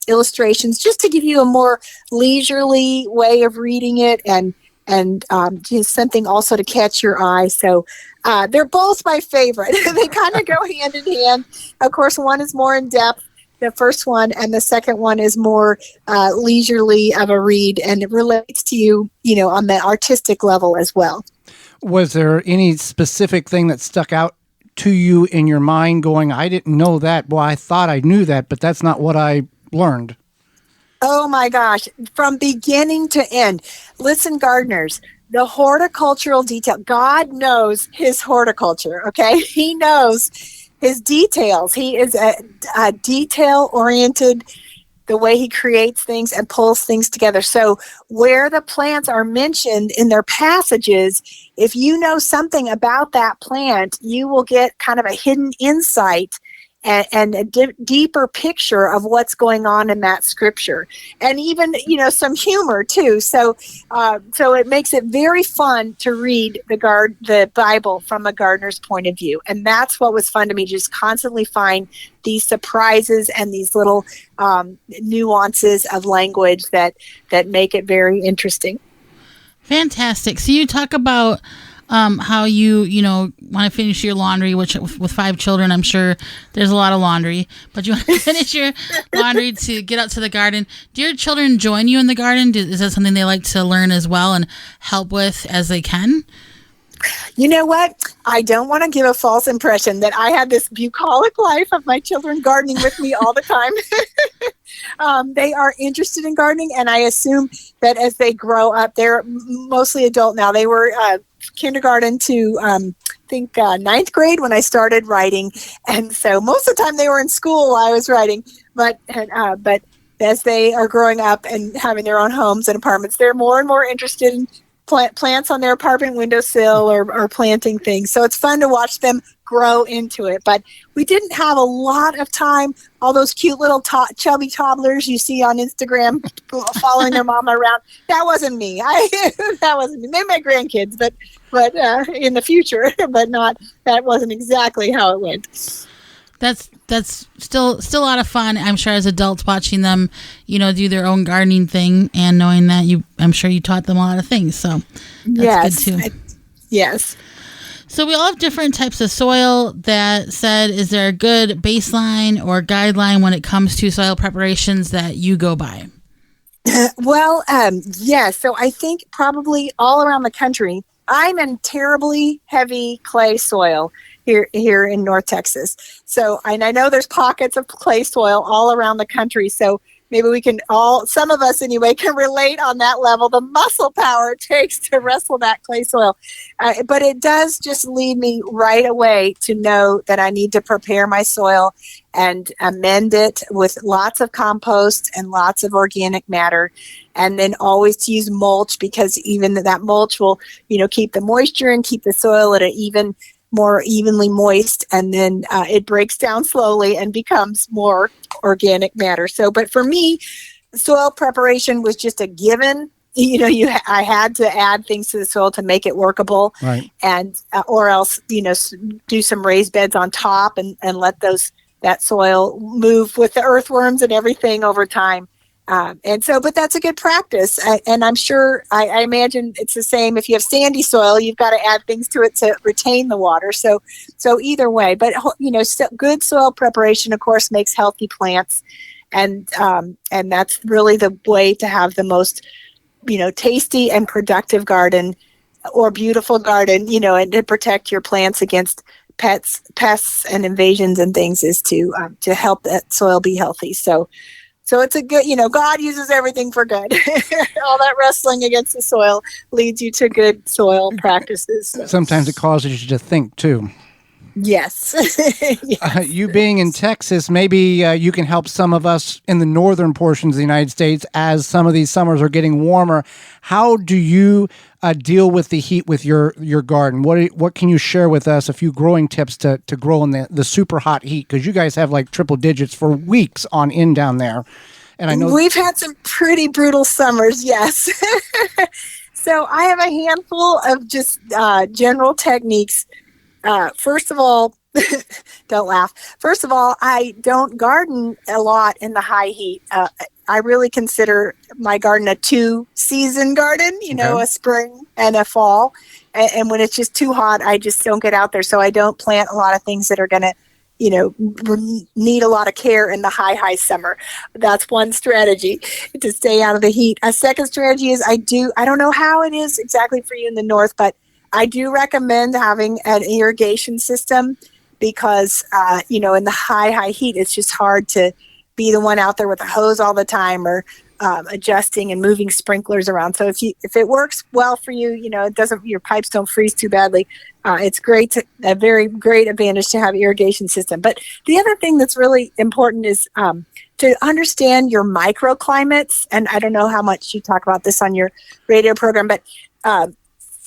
illustrations, just to give you a more leisurely way of reading it and just something also to catch your eye. So they're both my favorite. They kind of go hand in hand. Of course, one is more in depth, the first one, and the second one is more leisurely of a read, and it relates to you, on the artistic level as well. Was there any specific thing that stuck out to you in your mind going, I didn't know that. Well, I thought I knew that, but that's not what I learned? Oh my gosh, from beginning to end. Listen, gardeners, the horticultural detail. God knows his horticulture, okay? He knows his details. He is a detail-oriented, the way he creates things and pulls things together. So where the plants are mentioned in their passages, if you know something about that plant, you will get kind of a hidden insight and a deeper picture of what's going on in that scripture, and even some humor too. So it makes it very fun to read the Bible from a gardener's point of view, and that's what was fun to me. Just constantly find these surprises and these little nuances of language that make it very interesting. Fantastic. So you talk about how you want to finish your laundry, which with 5 children, I'm sure there's a lot of laundry, but you want to finish your laundry to get out to the garden. Do your children join you in the garden? Is that something they like to learn as well and help with as they can? You know what? I don't want to give a false impression that I have this bucolic life of my children gardening with me all the time. They are interested in gardening, and I assume that as they grow up, they're mostly adult now. They were kindergarten to ninth grade when I started writing, and so most of the time they were in school while I was writing. But as they are growing up and having their own homes and apartments, they're more and more interested in plants on their apartment windowsill or planting things. So it's fun to watch them grow into it. But we didn't have a lot of time. All those cute little chubby toddlers you see on Instagram following their mama around. That wasn't me. That wasn't me. Maybe my grandkids, but in the future, but not. That wasn't exactly how it went. That's still a lot of fun. I'm sure as adults watching them, do their own gardening thing and knowing that I'm sure you taught them a lot of things. So that's good too. Yes. So we all have different types of soil. That said, is there a good baseline or guideline when it comes to soil preparations that you go by? Well, yes. So I think probably all around the country, I'm in terribly heavy clay soil here in North Texas. So, and I know there's pockets of clay soil all around the country. So maybe we can some of us anyway, can relate on that level, the muscle power it takes to wrestle that clay soil. But it does just lead me right away to know that I need to prepare my soil and amend it with lots of compost and lots of organic matter. And then always to use mulch, because even that mulch will, keep the moisture and keep the soil at an even more evenly moist, and then it breaks down slowly and becomes more organic matter. So, but for me, soil preparation was just a given. I had to add things to the soil to make it workable, Right. and or else, do some raised beds on top and let that soil move with the earthworms and everything over time. But that's a good practice. And I'm sure, I imagine it's the same. If you have sandy soil, you've got to add things to it to retain the water. So either way, but good soil preparation, of course, makes healthy plants. And that's really the way to have the most, tasty and productive garden or beautiful garden, and to protect your plants against pests and invasions and things, is to help that soil be healthy. So it's a good, God uses everything for good. All that wrestling against the soil leads you to good soil practices. Sometimes it causes you to think too. Yes. Yes. You being in Texas, maybe you can help some of us in the northern portions of the United States as some of these summers are getting warmer. How do you deal with the heat with your garden? What can you share with us? A few growing tips to grow in the super hot heat, because you guys have like triple digits for weeks on end down there. And I know we've had some pretty brutal summers. Yes. So I have a handful of just general techniques. First of all, don't laugh. First of all, I don't garden a lot in the high heat. I really consider my garden a 2-season garden, a spring and a fall. And when it's just too hot, I just don't get out there. So I don't plant a lot of things that are going to, need a lot of care in the high summer. That's one strategy, to stay out of the heat. A second strategy is I don't know how it is exactly for you in the north, but I do recommend having an irrigation system, because, in the high heat, it's just hard to be the one out there with a hose all the time, or adjusting and moving sprinklers around. So if it works well for you, your pipes don't freeze too badly. It's a very great advantage to have irrigation system. But the other thing that's really important is to understand your microclimates. And I don't know how much you talk about this on your radio program, but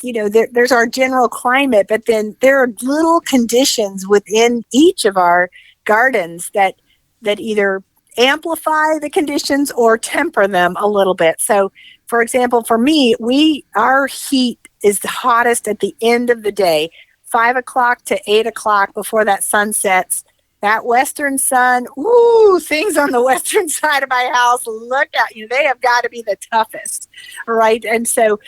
there's our general climate, but then there are little conditions within each of our gardens that either amplify the conditions or temper them a little bit. So, for example, for me, our heat is the hottest at the end of the day, 5 o'clock to 8 o'clock before that sun sets. That western sun, things on the western side of my house, look at they have got to be the toughest, right? And so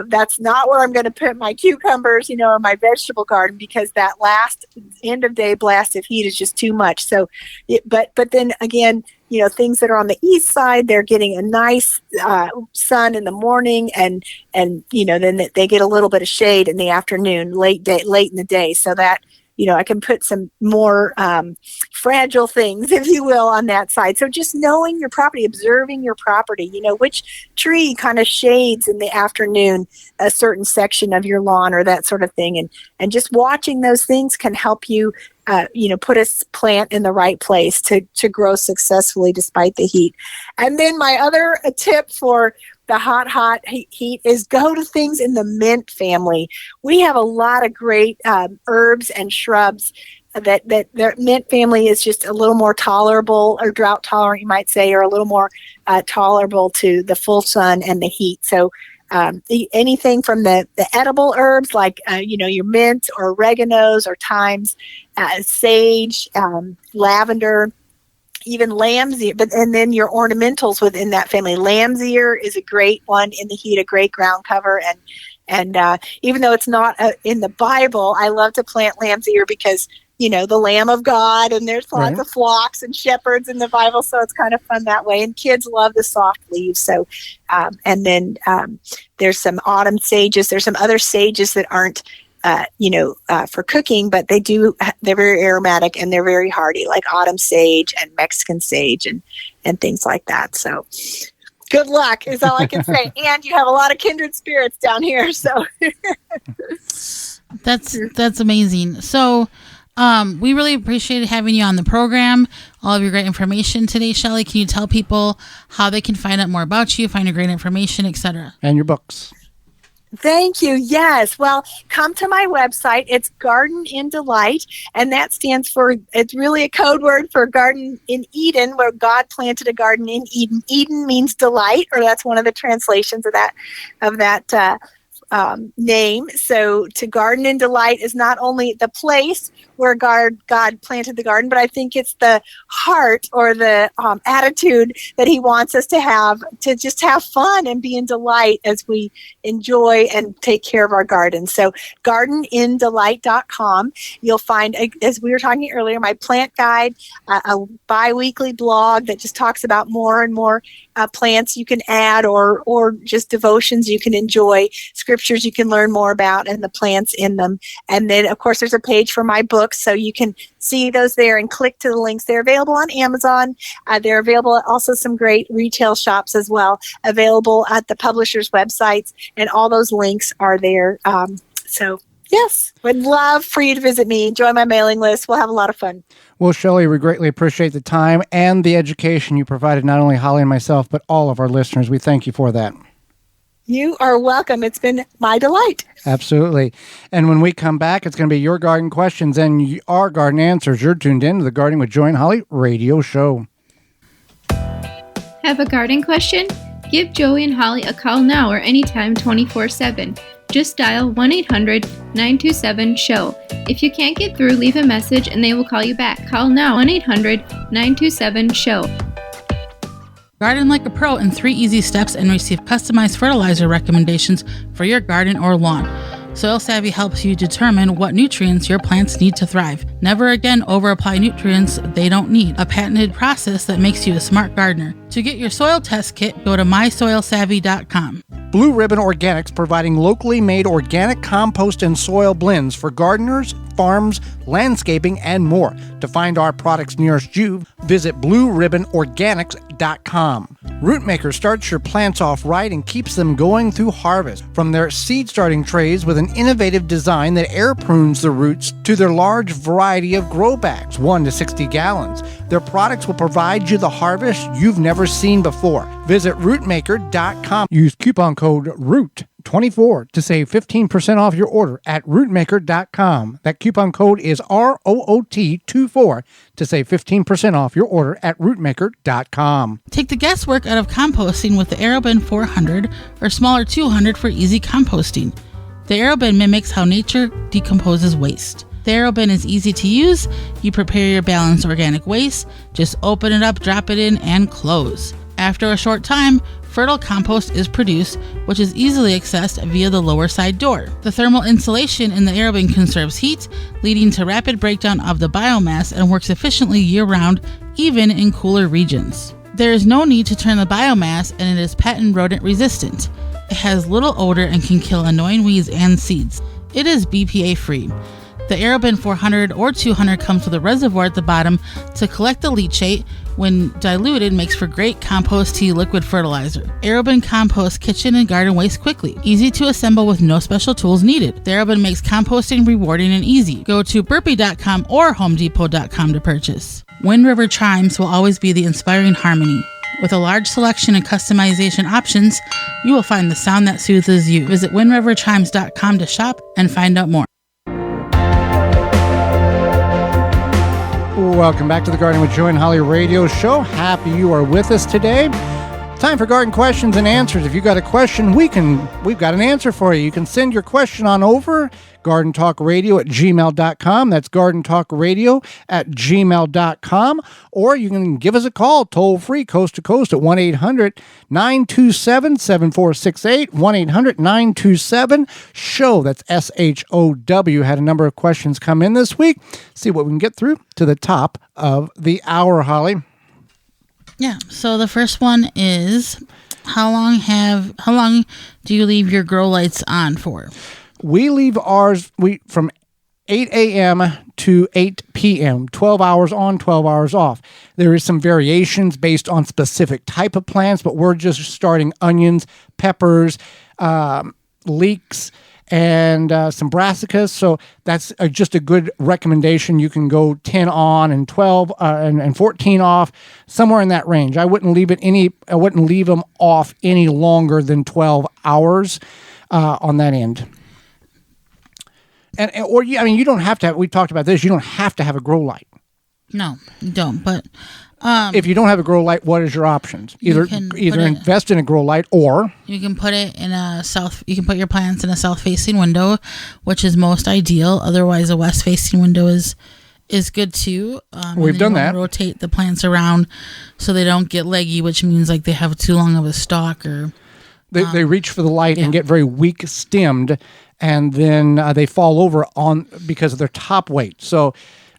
that's not where I'm going to put my cucumbers, or my vegetable garden, because that last end of day blast of heat is just too much. So, but then again, things that are on the east side, they're getting a nice sun in the morning, and then they get a little bit of shade in the afternoon, late in the day, so that I can put some more fragile things, if you will, on that side. So just knowing your property, observing your property, which tree kind of shades in the afternoon a certain section of your lawn or that sort of thing. And just watching those things can help you, put a plant in the right place to grow successfully despite the heat. And then my other tip for the hot heat is go to things in the mint family. We have a lot of great herbs and shrubs that the mint family is just a little more tolerable, or drought tolerant, you might say, or a little more tolerable to the full sun and the heat. So anything from the edible herbs like your mint or oreganos or thymes, sage, lavender, even lamb's ear, and then your ornamentals within that family. Lamb's ear is a great one in the heat, a great ground cover. And even though it's not in the Bible, I love to plant lamb's ear because, the Lamb of God, and there's lots of flocks and shepherds in the Bible. So it's kind of fun that way. And kids love the soft leaves. So, and then there's some autumn sages. There's some other sages that aren't, for cooking, but they're very aromatic and they're very hardy, like autumn sage and Mexican sage and things like that. So good luck is all I can say. And you have a lot of kindred spirits down here. So that's amazing. So, we really appreciated having you on the program, all of your great information today. Shelley, can you tell people how they can find out more about you, find your great information, etc.? And your books. Thank you. Yes. Well, come to my website. It's Garden in Delight, and that stands for, it's really a code word for Garden in Eden, where God planted a garden in Eden. Eden means delight, or that's one of the translations of that name. So to garden in delight is not only the place where God planted the garden, but I think it's the heart or the attitude that he wants us to have, to just have fun and be in delight as we enjoy and take care of our garden. So gardenindelight.com. You'll find, as we were talking earlier, my plant guide, a bi-weekly blog that just talks about more and more plants you can add, or just devotions you can enjoy, scriptures you can learn more about, and the plants in them. And then, of course, there's a page for my books, so you can see those there and click to the links. They're available on Amazon. They're available at also some great retail shops as well, available at the publishers' websites, and all those links are there. So, yes, would love for you to visit me. Join my mailing list. We'll have a lot of fun. Well, Shelley, we greatly appreciate the time and the education you provided, not only Holly and myself, but all of our listeners. We thank you for that. You are welcome. It's been my delight. Absolutely. And when we come back, it's going to be your garden questions and our garden answers. You're tuned in to the Gardening with Joy and Holly radio show. Have a garden question? Give Joey and Holly a call now or anytime 24/7. Just dial 1-800-927-SHOW. If you can't get through, leave a message and they will call you back. Call now, 1-800-927-SHOW. Garden like a pro in 3 easy steps and receive customized fertilizer recommendations for your garden or lawn. Soil Savvy helps you determine what nutrients your plants need to thrive. Never again over-apply nutrients they don't need. A patented process that makes you a smart gardener. To get your soil test kit, go to mysoilsavvy.com. Blue Ribbon Organics, providing locally made organic compost and soil blends for gardeners, farms, landscaping, and more. To find our products nearest you, visit blueribbonorganics.com. Rootmaker starts your plants off right and keeps them going through harvest. From their seed starting trays with an innovative design that air prunes the roots to their large variety of grow bags, 1 to 60 gallons. Their products will provide you the harvest you've never seen before. Visit rootmaker.com. Use coupon code ROOT24 to save 15% off your order at rootmaker.com. That coupon code is ROOT24 to save 15% off your order at rootmaker.com. Take the guesswork out of composting with the AeroBin 400 or smaller 200 for easy composting. The AeroBin mimics how nature decomposes waste. The AeroBin is easy to use. You prepare your balanced organic waste, just open it up, drop it in, and close. After a short time, fertile compost is produced, which is easily accessed via the lower side door. The thermal insulation in the AeroBin conserves heat, leading to rapid breakdown of the biomass, and works efficiently year-round, even in cooler regions. There is no need to turn the biomass, and it is patent rodent resistant. It has little odor and can kill annoying weeds and seeds. It is BPA free. The AeroBin 400 or 200 comes with a reservoir at the bottom to collect the leachate. When diluted, makes for great compost tea liquid fertilizer. AeroBin composts kitchen and garden waste quickly. Easy to assemble with no special tools needed. The AeroBin makes composting rewarding and easy. Go to burpee.com or homedepot.com to purchase. Wind River Chimes will always be the inspiring harmony. With a large selection and customization options, you will find the sound that soothes you. Visit windriverchimes.com to shop and find out more. Welcome back to the Gardening with Joy and Holly radio show. Happy you are with us today. Time for garden questions and answers. If you got a question, we've got an answer for you. You can send your question on over gardentalkradio@gmail.com. That's gardentalkradio@gmail.com. Or you can give us a call toll free, coast to coast, at 1-800-927-7468, 1-800-927-SHOW. That's SHOW. Had a number of questions come in this week. See what we can get through to the top of the hour, Holly. Yeah, so the first one is how long do you leave your grow lights on for? We leave ours from 8 a.m. to 8 p.m., 12 hours on, 12 hours off. There is some variations based on specific type of plants, but we're just starting onions, peppers, leeks, and some brassicas. So that's just a good recommendation. You can go 10 on and 12 and 14 off, somewhere in that range. I wouldn't leave them off any longer than 12 hours. on that end. You don't have to have, we talked about this, you don't have to have a grow light. No, you don't. But if you don't have a grow light, what is your options? Either invest in a grow light, or you can put it in you can put your plants in a south-facing window, which is most ideal. Otherwise, a west-facing window is good too. We've done that. Rotate the plants around so they don't get leggy, which means like they have too long of a stalk, or they reach for the light and get very weak stemmed, and then they fall over because of their top weight. So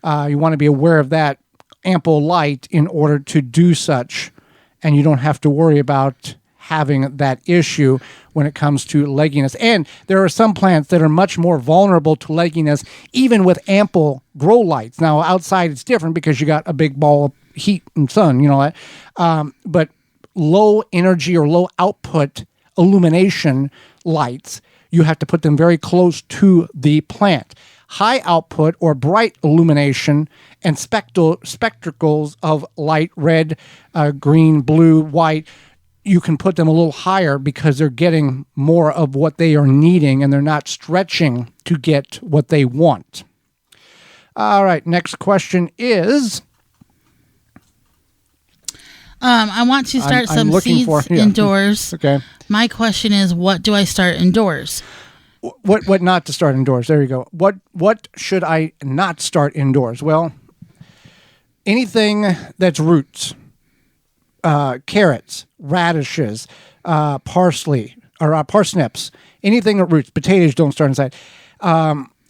you want to be aware of that. Ample light in order to do such, and you don't have to worry about having that issue when it comes to legginess. And there are some plants that are much more vulnerable to legginess, even with ample grow lights. Now, outside it's different because you got a big ball of heat and sun, but low energy or low output illumination lights, you have to put them very close to the plant. High output or bright illumination and spectacles of light, red, green, blue, white, you can put them a little higher because they're getting more of what they are needing and they're not stretching to get what they want. All right, next question is... I want to start some seeds indoors. Okay. My question is, what do I start indoors? What not to start indoors? There you go. What should I not start indoors? Well, anything that's roots, carrots, radishes, parsley, or parsnips, anything that roots, potatoes don't start inside.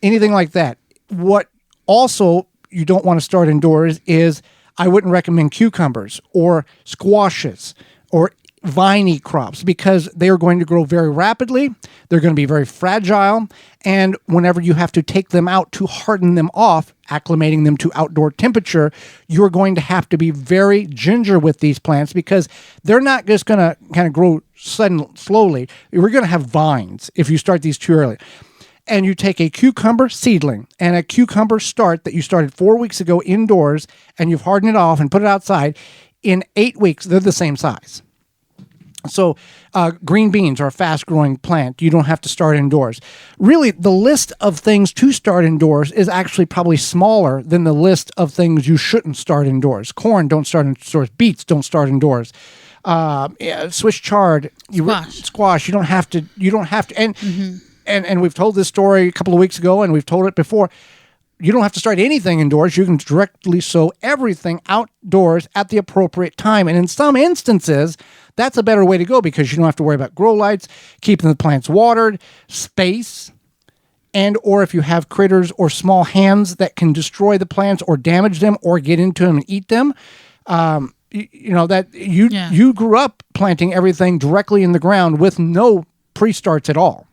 Anything like that. What also you don't want to start indoors is, I wouldn't recommend cucumbers or squashes or viney crops because they are going to grow very rapidly. They're going to be very fragile. And whenever you have to take them out to harden them off, acclimating them to outdoor temperature, you're going to have to be very ginger with these plants because they're not just going to kind of grow slowly. We're going to have vines if you start these too early. And you take a cucumber seedling and a cucumber start that you started 4 weeks ago indoors, and you've hardened it off and put it outside. In 8 weeks, they're the same size. So green beans are a fast-growing plant. You don't have to start indoors. Really, the list of things to start indoors is actually probably smaller than the list of things you shouldn't start indoors. Corn, don't start indoors. Beets, don't start indoors. Swiss chard, squash. You don't have to. And we've told this story a couple of weeks ago, and we've told it before. You don't have to start anything indoors. You can directly sow everything outdoors at the appropriate time. And in some instances, that's a better way to go because you don't have to worry about grow lights, keeping the plants watered, space, and or if you have critters or small hands that can destroy the plants or damage them or get into them and eat them. You grew up planting everything directly in the ground with no pre-starts at all.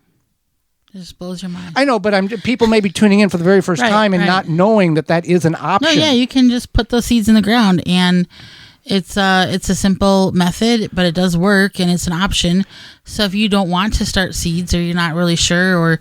It just blows your mind. I know, but people may be tuning in for the very first time and not knowing that is an option. No, yeah, you can just put those seeds in the ground, and it's a simple method, but it does work, and it's an option. So if you don't want to start seeds, or you're not really sure, or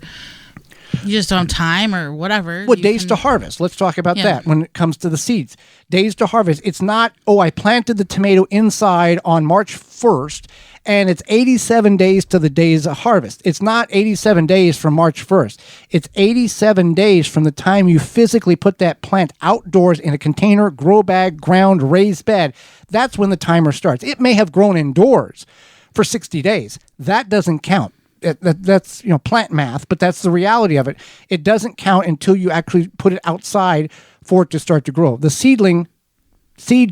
you just don't have time, or whatever. Well, days to harvest. Let's talk about that when it comes to the seeds. Days to harvest. It's not, I planted the tomato inside on March 1st, and it's 87 days to the days of harvest. It's not 87 days from March 1st. It's 87 days from the time you physically put that plant outdoors in a container, grow bag, ground, raised bed. That's when the timer starts. It may have grown indoors for 60 days. That doesn't count. That's plant math, but that's the reality of it. It doesn't count until you actually put it outside for it to start to grow. The seed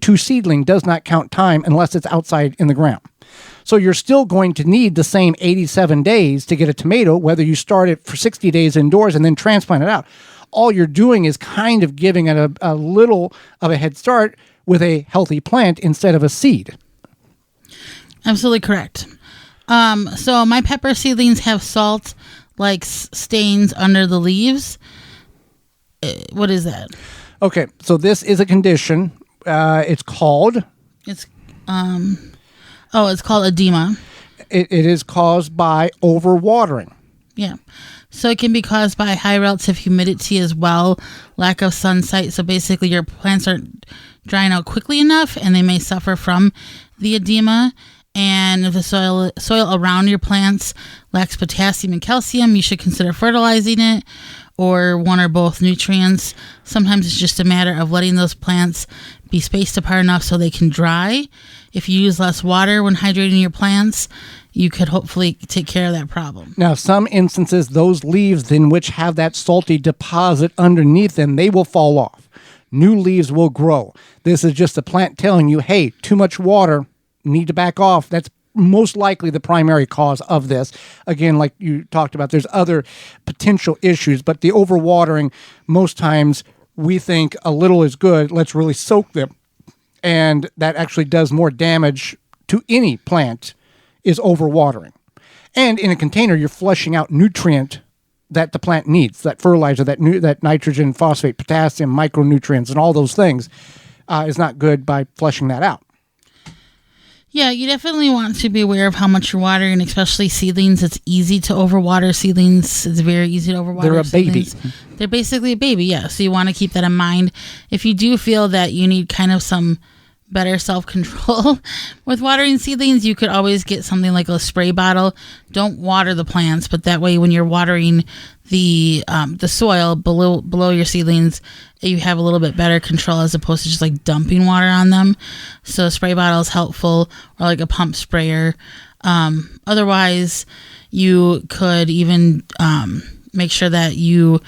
to seedling does not count time unless it's outside in the ground. So you're still going to need the same 87 days to get a tomato, whether you start it for 60 days indoors and then transplant it out. All you're doing is kind of giving it a little of a head start with a healthy plant instead of a seed. Absolutely correct. So my pepper seedlings have salt like stains under the leaves. What is that? Okay, so this is a condition. It's called edema. It is caused by overwatering. Yeah. So it can be caused by high relative humidity as well, lack of sunlight. So basically your plants aren't drying out quickly enough and they may suffer from the edema. And if the soil around your plants lacks potassium and calcium, you should consider fertilizing it, or one or both nutrients. Sometimes it's just a matter of letting those plants be spaced apart enough so they can dry. If you use less water when hydrating your plants, you could hopefully take care of that problem. Now, some instances, those leaves in which have that salty deposit underneath them, they will fall off. New leaves will grow. This is just the plant telling you, hey, too much water, need to back off. That's most likely the primary cause of this. Again, like you talked about, there's other potential issues, but the overwatering, most times we think a little is good. Let's really soak them. And that actually does more damage to any plant, is overwatering. And in a container, you're flushing out nutrient that the plant needs, that fertilizer, that nitrogen, phosphate, potassium, micronutrients, and all those things is not good by flushing that out. Yeah, you definitely want to be aware of how much you're watering, especially seedlings. It's easy to overwater seedlings. It's very easy to overwater They're a seedlings. baby. They're basically a baby, yeah. So you want to keep that in mind. If you do feel that you need kind of some better self-control with watering seedlings, you could always get something like a spray bottle. Don't water the plants, but that way when you're watering the soil below your seedlings, you have a little bit better control as opposed to just like dumping water on them. So a spray bottle is helpful, or like a pump sprayer. Otherwise, you could even make sure that you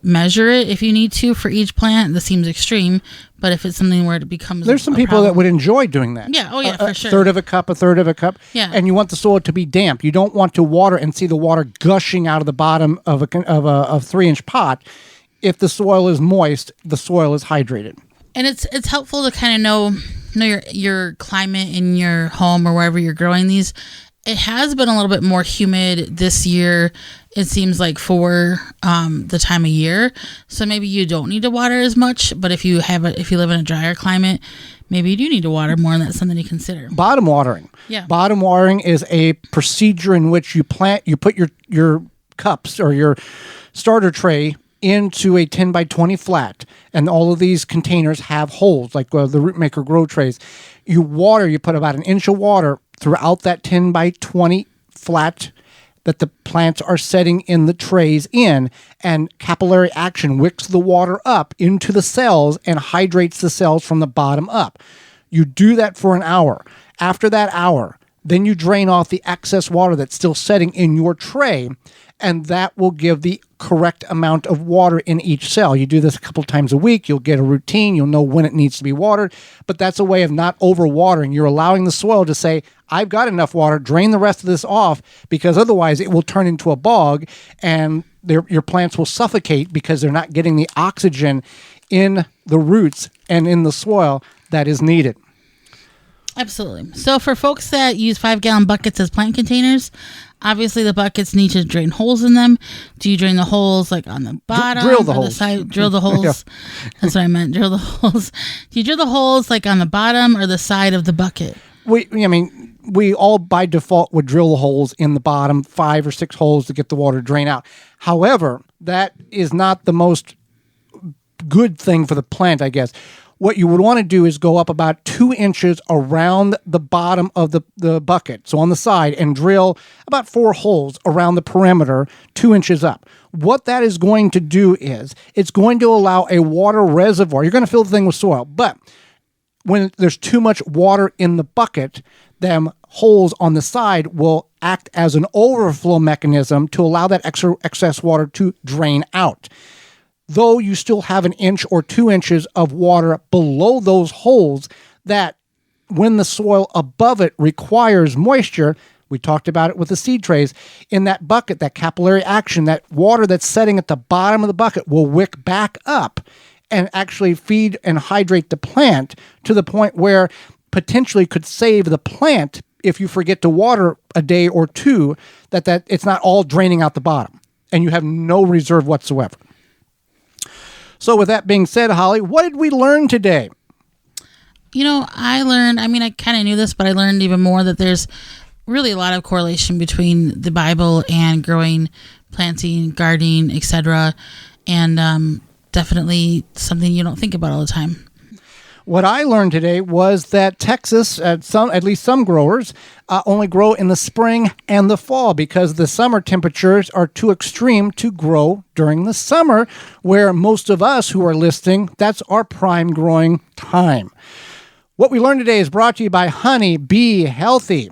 measure it if you need to for each plant. This seems extreme, but if it's something where it becomes There's some people that would enjoy doing that. Yeah, oh yeah, for sure. A third of a cup. Yeah. And you want the soil to be damp. You don't want to water and see the water gushing out of the bottom of a 3-inch pot. If the soil is moist, the soil is hydrated. And it's helpful to kind of know your climate in your home or wherever you're growing these. It has been a little bit more humid this year, it seems like, for the time of year. So maybe you don't need to water as much, but if you live in a drier climate, maybe you do need to water more, and that's something to consider. Bottom watering. Yeah. Bottom watering is a procedure in which you put your cups or your starter tray into a 10 by 20 flat, and all of these containers have holes like the Root Maker Grow trays. You put about 1 inch of water throughout that 10 by 20 flat that the plants are setting in the trays in, and capillary action wicks the water up into the cells and hydrates the cells from the bottom up. You do that for an hour. After that hour, then you drain off the excess water that's still setting in your tray, and that will give the correct amount of water in each cell. You do this a couple times a week. You'll get a routine. You'll know when it needs to be watered, but that's a way of not overwatering. You're allowing the soil to say, I've got enough water, drain the rest of this off, because otherwise it will turn into a bog and your plants will suffocate because they're not getting the oxygen in the roots and in the soil that is needed. Absolutely. So for folks that use 5-gallon buckets as plant containers, obviously the buckets need to drain holes in them. Do you drain the holes like on the bottom? Drill the holes. The side? Drill the holes. Yeah. That's what I meant. Drill the holes. Do you drill the holes like on the bottom or the side of the bucket? We all by default would drill the holes in the bottom, 5 or 6 holes to get the water to drain out. However, that is not the most good thing for the plant, I guess. What you would want to do is go up about 2 inches around the bottom of the bucket, so on the side, and drill about 4 holes around the perimeter, 2 inches up. What that is going to do is it's going to allow a water reservoir. You're going to fill the thing with soil, but when there's too much water in the bucket, them holes on the side will act as an overflow mechanism to allow that excess water to drain out. Though you still have 1 inch or 2 inches of water below those holes, that when the soil above it requires moisture, we talked about it with the seed trays, in that bucket, that capillary action, that water that's setting at the bottom of the bucket will wick back up and actually feed and hydrate the plant to the point where potentially could save the plant if you forget to water a day or two, that it's not all draining out the bottom and you have no reserve whatsoever. So with that being said, Holly, what did we learn today? I learned, I kind of knew this, but I learned even more that there's really a lot of correlation between the Bible and growing, planting, gardening, etc. And definitely something you don't think about all the time. What I learned today was that Texas, at least some growers, only grow in the spring and the fall because the summer temperatures are too extreme to grow during the summer, where most of us who are listening, that's our prime growing time. What we learned today is brought to you by Honey Bee Healthy.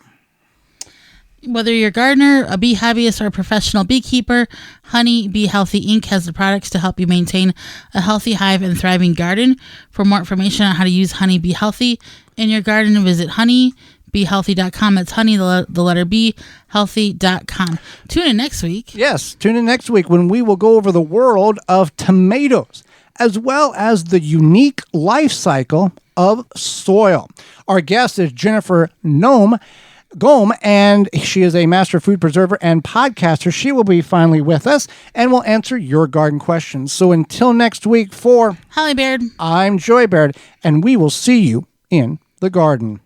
Whether you're a gardener, a bee hobbyist, or a professional beekeeper, Honey Bee Healthy Inc. has the products to help you maintain a healthy hive and thriving garden. For more information on how to use Honey Bee Healthy in your garden, visit honeybeehealthy.com. That's honey, the letter B, healthy.com. Tune in next week. Yes, tune in next week when we will go over the world of tomatoes, as well as the unique life cycle of soil. Our guest is Jennifer Gome, and she is a master food preserver and podcaster. She will be finally with us and will answer your garden questions. So until next week, for Holly Baird, I'm Joy Baird, and we will see you in the garden.